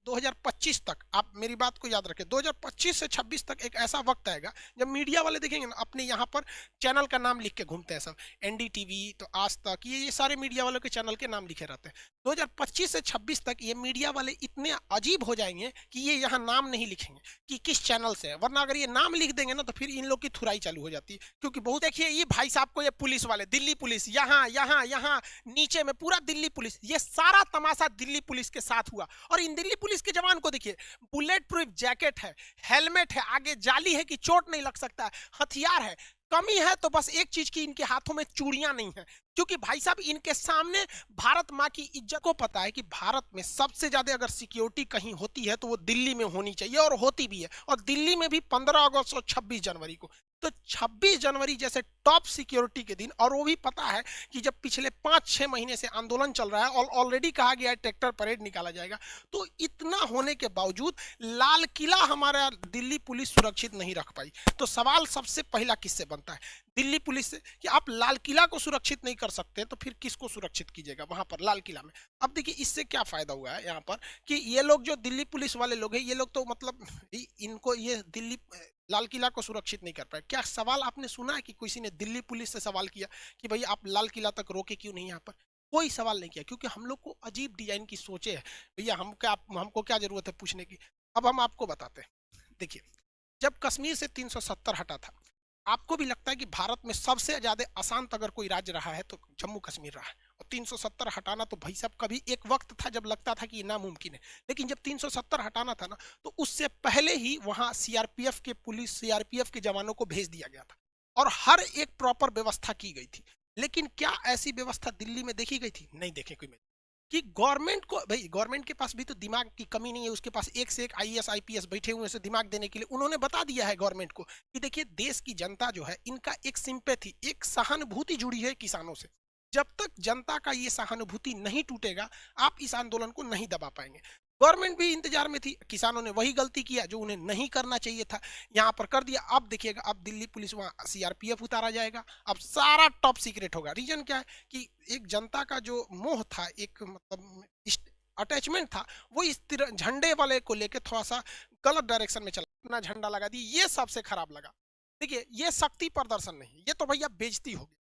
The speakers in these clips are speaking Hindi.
2025 तक, आप मेरी बात को याद रखें, 2025 से 26 तक एक ऐसा वक्त आएगा जब मीडिया वाले देखेंगे ना, अपने यहाँ पर चैनल का नाम लिख के घूमते हैं सब, एनडीटीवी, तो आज तक, ये सारे मीडिया वालों के चैनल के नाम लिखे रहते हैं। 2025 से 26 तक ये मीडिया वाले इतने अजीब हो जाएंगे कि ये यहाँ नाम नहीं लिखेंगे कि किस चैनल से है, वरना अगर ये नाम लिख देंगे ना तो फिर इन लोग की थुराई चालू हो जाती है। क्योंकि बहुत देखिए, ये भाई साहब को, ये पुलिस वाले, दिल्ली पुलिस, यहाँ यहाँ यहाँ नीचे में पूरा दिल्ली पुलिस, ये सारा तमाशा दिल्ली पुलिस के साथ हुआ। और इन दिल्ली पुलिस के जवान को देखिए, बुलेट प्रूफ जैकेट है, हेलमेट है, आगे जाली है कि चोट नहीं लग सकता है, हथियार है। कमी है तो बस एक चीज की, इनके हाथों में चूड़ियां नहीं है। क्योंकि भाई साहब इनके सामने भारत माँ की इज्जत को पता है कि भारत में सबसे ज्यादा अगर सिक्योरिटी कहीं होती है तो वो दिल्ली में होनी चाहिए, और होती भी है। और दिल्ली में भी 15 अगस्त और 26 जनवरी को, तो 26 जनवरी जैसे टॉप सिक्योरिटी के दिन, और वो भी पता है कि जब पिछले 5-6 महीने से आंदोलन चल रहा है और ऑलरेडी कहा गया है ट्रैक्टर परेड निकाला जाएगा, तो इतना होने के बावजूद लाल किला हमारा दिल्ली पुलिस सुरक्षित नहीं रख पाई। तो सवाल सबसे पहला किससे बनता है? दिल्ली पुलिस से, कि आप लाल किला को सुरक्षित नहीं कर सकते तो फिर किसको सुरक्षित कीजिएगा वहां पर लाल किला में? अब देखिए, इससे क्या फायदा हुआ है यहाँ पर कि ये लोग जो दिल्ली पुलिस वाले लोग हैं, ये लोग तो मतलब इनको ये दिल्ली लाल किला को सुरक्षित नहीं कर पाए। क्या सवाल आपने सुना है कि किसी ने दिल्ली पुलिस से सवाल किया कि भाई आप लाल किला तक रोके क्यों नहीं? यहाँ पर कोई सवाल नहीं किया, क्योंकि हम लोग को अजीब डिजाइन की सोचे है। भैया हमको क्या जरूरत है पूछने की? अब हम आपको बताते हैं। देखिए, जब कश्मीर से 370 हटा था, आपको भी लगता है कि भारत में सबसे ज्यादा अशांत अगर कोई राज्य रहा है तो जम्मू कश्मीर रहा है। और 370 हटाना तो भाई साहब, कभी एक वक्त था जब लगता था कि ये नामुमकिन है, लेकिन जब 370 हटाना था ना, तो उससे पहले ही वहां सीआरपीएफ के पुलिस, सीआरपीएफ के जवानों को भेज दिया गया था और हर एक प्रॉपर व्यवस्था की गई थी। लेकिन क्या ऐसी व्यवस्था दिल्ली में देखी गई थी? नहीं देखे कोई में। कि गवर्नमेंट को, भाई गवर्नमेंट के पास भी तो दिमाग की कमी नहीं है, उसके पास एक से एक आईएएस आईपीएस बैठे हुए हैं दिमाग देने के लिए। उन्होंने बता दिया है गवर्नमेंट को कि देखिए, देश की जनता जो है, इनका एक सिंपैथी, एक सहानुभूति जुड़ी है किसानों से। जब तक जनता का ये सहानुभूति नहीं टूटेगा, आप इस आंदोलन को नहीं दबा पाएंगे। गवर्नमेंट भी इंतजार में थी, किसानों ने वही गलती किया जो उन्हें नहीं करना चाहिए था, यहाँ पर कर दिया। अब देखिएगा, अब दिल्ली पुलिस, वहां सीआरपीएफ उतारा जाएगा, अब सारा टॉप सीक्रेट होगा। रीजन क्या है कि एक जनता का जो मोह था, एक मतलब अटैचमेंट था, वो इस झंडे वाले को लेके थोड़ा सा गलत डायरेक्शन में चला, अपना झंडा लगा दी। ये सबसे खराब लगा। देखिए, ये शक्ति प्रदर्शन नहीं, ये तो भैया बेइज्जती होगी।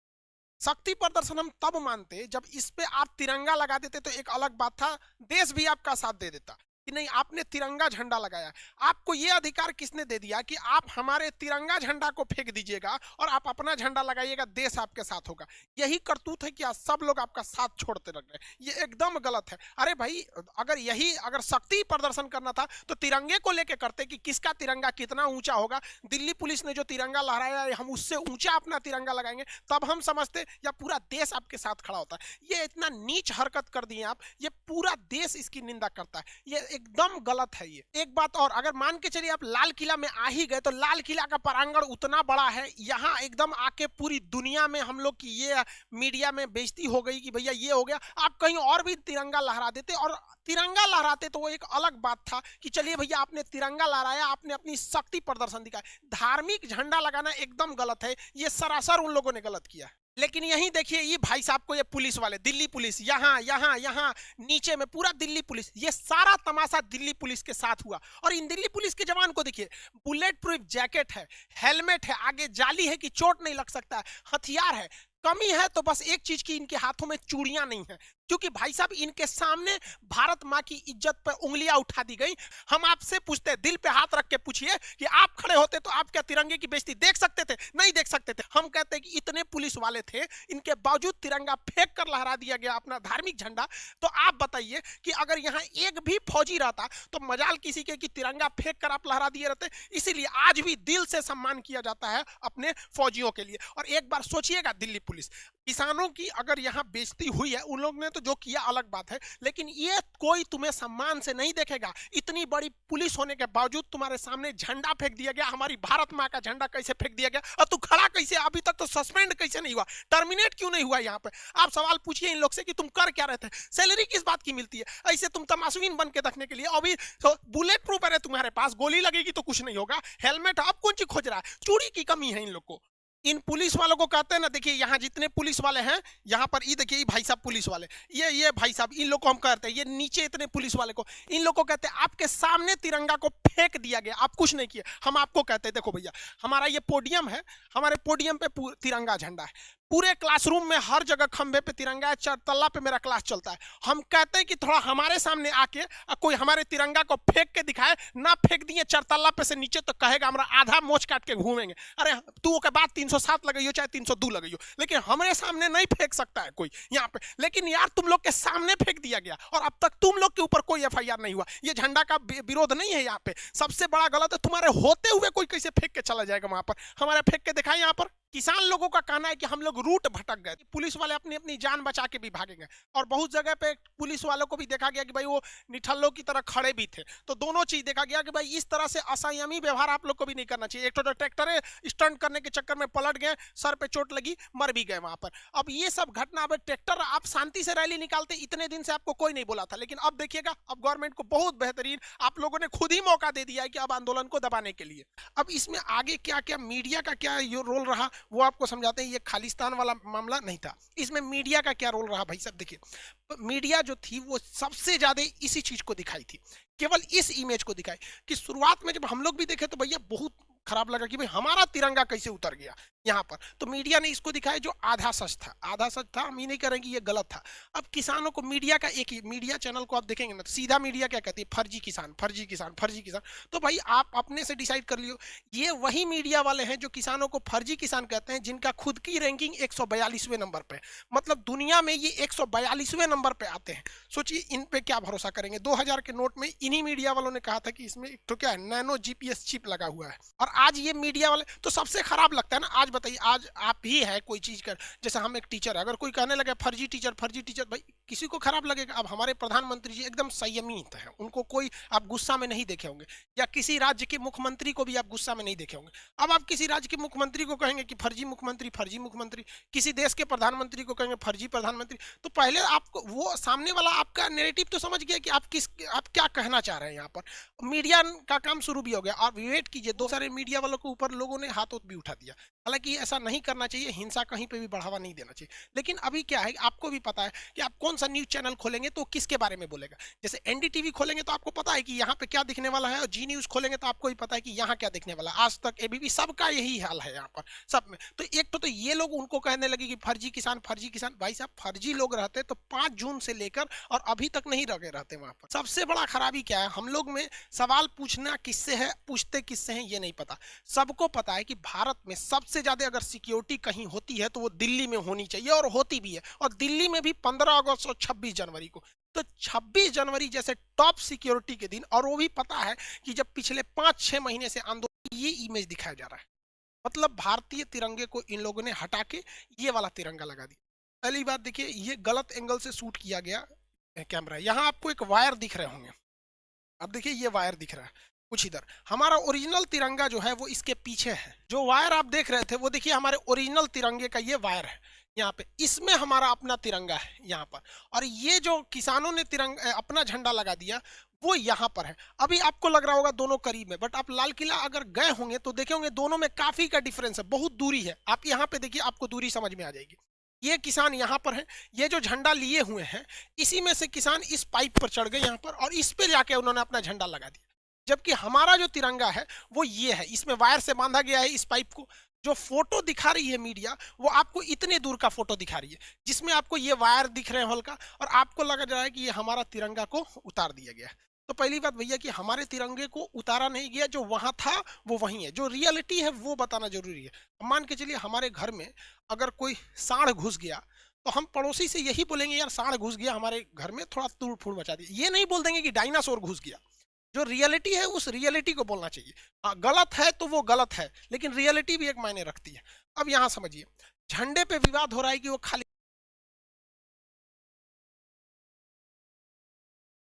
शक्ति प्रदर्शन हम तब मानते जब इस पे आप तिरंगा लगा देते, तो एक अलग बात था, देश भी आपका साथ दे देता कि नहीं आपने तिरंगा झंडा लगाया। आपको यह अधिकार किसने दे दिया कि आप हमारे तिरंगा झंडा को फेंक दीजिएगा और आप अपना झंडा लगाइएगा, देश आपके साथ होगा? यही करतूत है कि आज सब लोग आपका साथ छोड़ते लग गए। ये एकदम गलत है। अरे भाई, अगर शक्ति प्रदर्शन करना था तो तिरंगे को लेकर करते कि किसका तिरंगा कितना ऊंचा होगा। दिल्ली पुलिस ने जो तिरंगा लहराया, हम उससे ऊंचा अपना तिरंगा लगाएंगे, तब हम समझते या पूरा देश आपके साथ खड़ा होता। ये इतना नीच हरकत कर दिए आप, ये पूरा देश इसकी निंदा करता है। ये एकदम गलत है। ये एक बात और, अगर मान के चलिए आप लाल किला में आ ही गए, तो लाल किला का प्रांगण उतना बड़ा है, यहाँ एकदम आके पूरी दुनिया में हम लोग की ये मीडिया में बेइज्जती हो गई कि भैया ये हो गया। आप कहीं और भी तिरंगा लहरा देते, और तिरंगा लहराते तो वो एक अलग बात था कि चलिए भैया आपने तिरंगा लहराया, आपने अपनी शक्ति प्रदर्शन दिखाया। धार्मिक झंडा लगाना एकदम गलत है, ये सरासर उन लोगों ने गलत किया है। लेकिन यही देखिए, ये भाई साहब को, ये पुलिस वाले, दिल्ली पुलिस, यहाँ यहाँ यहाँ नीचे में पूरा दिल्ली पुलिस, ये सारा तमाशा दिल्ली पुलिस के साथ हुआ। और इन दिल्ली पुलिस के जवान को देखिए, बुलेट प्रूफ जैकेट है, हेलमेट है, आगे जाली है कि चोट नहीं लग सकता है, हथियार है। कमी है तो बस एक चीज की, इनके हाथों में चूड़ियां नहीं है। क्योंकि भाई साहब इनके सामने भारत माँ की इज्जत पर उंगलियां उठा दी गई। हम आपसे पूछते हैं, दिल पे हाथ रख के पूछिए कि आप खड़े होते तो आप क्या तिरंगे की बेइज्जती देख सकते थे? नहीं देख सकते थे। हम कहते हैं कि इतने पुलिस वाले थे, इनके बावजूद तिरंगा फेंक कर लहरा दिया गया अपना धार्मिक झंडा। तो आप बताइए कि अगर यहाँ एक भी फौजी रहता तो मजाल किसी के कि तिरंगा फेंक कर आप लहरा दिए रहते। इसीलिए आज भी दिल से सम्मान किया जाता है अपने फौजियों के लिए। और एक बार सोचिएगा, दिल्ली पुलिस, किसानों की अगर यहाँ बेइज्जती हुई है, उन लोग ने तो जो किया अलग बात है, लेकिन ये कोई तुम्हें सम्मान से नहीं देखेगा। इतनी बड़ी पुलिस होने के बावजूद तुम्हारे सामने झंडा फेंक दिया गया, हमारी भारत माँ का झंडा कैसे फेंक दिया गया, और तू खड़ा कैसे? अभी तक तो सस्पेंड कैसे नहीं हुआ, टर्मिनेट क्यों नहीं हुआ? यहाँ पे आप सवाल पूछिए इन लोग से कि तुम कर क्या रहे थे, सैलरी किस बात की मिलती है? ऐसे तुम तमाशुबीन बन के देखने के लिए। अभी तो बुलेट प्रूफ है तुम्हारे पास, गोली लगेगी तो कुछ नहीं होगा, हेलमेट अब कौन चीज खोज रहा है? चूड़ी की कमी है इन लोग को। इन पुलिस वालों को कहते हैं ना, देखिए यहाँ जितने पुलिस वाले हैं, यहाँ पर ये देखिए, ये भाई साहब पुलिस वाले, ये भाई साहब, इन लोग को हम कहते हैं, ये नीचे इतने पुलिस वाले को, इन लोग को कहते हैं आपके सामने तिरंगा को फेंक दिया गया, आप कुछ नहीं किए। हम आपको कहते हैं देखो भैया, हमारा ये पोडियम है, हमारे पोडियम पे तिरंगा झंडा है, पूरे क्लासरूम में हर जगह खंबे पे तिरंगा है, 4 तल्ला पे मेरा क्लास चलता है। हम कहते हैं कि थोड़ा हमारे सामने आके कोई हमारे तिरंगा को फेंक के दिखाए ना, फेंक दिए 4 तल्ला पे से नीचे तो कहेगा हमारा आधा मोच काट के घूमेंगे। अरे तू के बाद 307 लगाइयो चाहे 302 लगाइयो, लेकिन हमारे सामने नहीं फेंक सकता है कोई यहाँ पे। लेकिन यार तुम लोग के सामने फेंक दिया गया और अब तक तुम लोग के ऊपर कोई एफआईआर नहीं हुआ। ये झंडा का विरोध नहीं है यहाँ पे, सबसे बड़ा गलत है तुम्हारे होते हुए कोई कैसे फेंक के चला जाएगा वहां पर, हमारे फेंक के दिखाए। यहाँ पर किसान लोगों का कहना है कि हम लोग रूट भटक गए, पुलिस वाले अपनी अपनी जान बचा के भी भागेंगे। और बहुत जगह पे पुलिस वालों को भी देखा गया कि भाई वो निठल्लों की तरह खड़े भी थे, तो दोनों चीज देखा गया कि भाई इस तरह से असंयमी व्यवहार आप लोग को भी नहीं करना चाहिए। एक तो ट्रैक्टर स्टंट करने के चक्कर में पलट गए, सर पे चोट लगी, मर भी गए वहां पर। अब ये सब घटना, अब ट्रैक्टर आप शांति से रैली निकालते, इतने दिन से आपको कोई नहीं बोला था, लेकिन अब देखिएगा, अब गवर्नमेंट को बहुत बेहतरीन आप लोगों ने खुद ही मौका दे दिया है कि अब आंदोलन को दबाने के लिए। अब इसमें आगे क्या क्या मीडिया का क्या रोल रहा वो आपको समझाते हैं। ये खालिस्तान वाला मामला नहीं था, इसमें मीडिया का क्या रोल रहा भाई साहब देखिए। मीडिया जो थी वो सबसे ज्यादा इसी चीज को दिखाई थी, केवल इस इमेज को दिखाई कि शुरुआत में जब हम लोग भी देखे तो भैया बहुत खराब लगा कि भाई हमारा तिरंगा कैसे उतर गया यहाँ पर। तो मीडिया ने इसको दिखाया जो आधा सच था, आधा सच था, हम ये नहीं करेंगे ये गलत था। अब किसानों को मीडिया का एक ही मीडिया चैनल को आप देखेंगे ना, तो सीधा मीडिया क्या कहती है, फर्जी किसान, फर्जी किसान, फर्जी किसान। तो भाई आप अपने से डिसाइड कर लियो, ये वही मीडिया वाले हैं जो किसानों को फर्जी किसान कहते हैं, जिनका खुद की रैंकिंग 142वें नंबर पे, मतलब दुनिया में ये 142वें नंबर पे आते हैं। सोचिए इन पे क्या भरोसा करेंगे। 2000 के नोट में इन्हीं मीडिया वालों ने कहा था कि इसमें तो क्या है, नैनो जीपीएस चिप लगा हुआ है, और आज ये मीडिया वाले, तो सबसे खराब लगता है ना। आज बताइए, आज आप ही है कोई चीज कर, जैसे हम एक टीचर है, अगर कोई कहने लगे फर्जी टीचर, फर्जी टीचर, भाई किसी को खराब लगेगा। अब हमारे प्रधानमंत्री जी एकदम संयमित है, उनको कोई आप गुस्सा में नहीं देखे होंगे, या किसी राज्य के मुख्यमंत्री को भी आप गुस्सा में नहीं देखे होंगे। अब आप किसी राज्य के मुख्यमंत्री को कहेंगे कि फर्जी मुख्यमंत्री, फर्जी मुख्यमंत्री, किसी देश के प्रधानमंत्री को कहेंगे फर्जी प्रधानमंत्री, तो पहले आपको वो सामने वाला आपका नैरेटिव तो समझ गया कि आप क्या कहना चाह रहे हैं। यहाँ पर मीडिया का काम शुरू भी हो गया। आप वेट कीजिए, दो सारे मीडिया वालों के ऊपर लोगों ने हाथ भी उठा दिया। हालांकि ऐसा नहीं करना चाहिए, हिंसा कहीं पे भी बढ़ावा नहीं देना चाहिए। लेकिन अभी क्या है, आपको भी पता है कि आप कौन सा न्यूज चैनल खोलेंगे तो किसके बारे में बोलेगा। जैसे एनडीटीवी खोलेंगे तो आपको पता है कि यहाँ पे क्या दिखने वाला है, और जी न्यूज खोलेंगे तो आपको भी पता है कि यहाँ क्या दिखने वाला है। आज तक एबीपी, सबका यही हाल है यहाँ पर सब में। तो एक तो ये लोग उनको कहने लगे कि फर्जी किसान, फर्जी किसान। भाई साहब फर्जी लोग रहते तो 5 जून से लेकर और अभी तक नहीं रहे रहते वहां पर। सबसे बड़ा खराबी क्या है, हम लोग में सवाल पूछना किससे है, पूछते किससे हैं ये नहीं पता। सबको पता है कि भारत में सबसे ज्यादा अगर सिक्योरिटी कहीं होती है तो वो दिल्ली में होनी चाहिए, और होती भी है। और दिल्ली में भी 15 अगस्त और 26 जनवरी को। तो 26 जनवरी जैसे टॉप सिक्योरिटी के दिन, और वो भी पता है कि जब पिछले 5-6 महीने से आंदोलन, ये इमेज दिखाया जा रहा है। मतलब भारतीय तिरंगे को इन लोगों ने हटा के ये वाला तिरंगा लगा दिया। पहली बात देखिए, ये गलत एंगल से शूट किया गया कैमरा। यहाँ आपको एक वायर दिख रहे होंगे, अब देखिए ये वायर दिख रहा है कुछ इधर। हमारा ओरिजिनल तिरंगा जो है वो इसके पीछे है। जो वायर आप देख रहे थे वो देखिए हमारे ओरिजिनल तिरंगे का ये वायर है यहाँ पे, इसमें हमारा अपना तिरंगा है यहाँ पर। और ये जो किसानों ने तिरंगा अपना झंडा लगा दिया वो यहाँ पर है। अभी आपको लग रहा होगा दोनों करीब में, बट आप लाल किला अगर गए होंगे तो देखे होंगे दोनों में काफी का डिफरेंस है, बहुत दूरी है। आप यहाँ पे देखिए, आपको दूरी समझ में आ जाएगी। ये किसान यहाँ पर है, ये जो झंडा लिए हुए हैं इसी में से किसान इस पाइप पर चढ़ गए यहाँ पर, और इस पे जाके उन्होंने अपना झंडा लगा दिया। जबकि हमारा जो तिरंगा है वो ये है, इसमें वायर से बांधा गया है इस पाइप को। जो फोटो दिखा रही है मीडिया वो आपको इतने दूर का फोटो दिखा रही है, जिसमें आपको ये वायर दिख रहे हैं हल्का, और आपको लग रहा है कि ये हमारा तिरंगा को उतार दिया गया है। तो पहली बात भैया कि हमारे तिरंगे को उतारा नहीं गया, जो वहां था वो वहीं है। जो रियलिटी है वो बताना जरूरी है। मान के चलिए हमारे घर में अगर कोई सांड घुस गया तो हम पड़ोसी से यही बोलेंगे यार सांड घुस गया हमारे घर में, थोड़ा तूड़ फूड़ मचा दिया। ये नहीं बोल देंगे कि डायनासोर घुस गया। जो रियलिटी है उस रियलिटी को बोलना चाहिए। गलत है तो वो गलत है, लेकिन रियलिटी भी एक मायने रखती है। अब यहाँ समझिए, झंडे पे विवाद हो रहा है कि वो खाली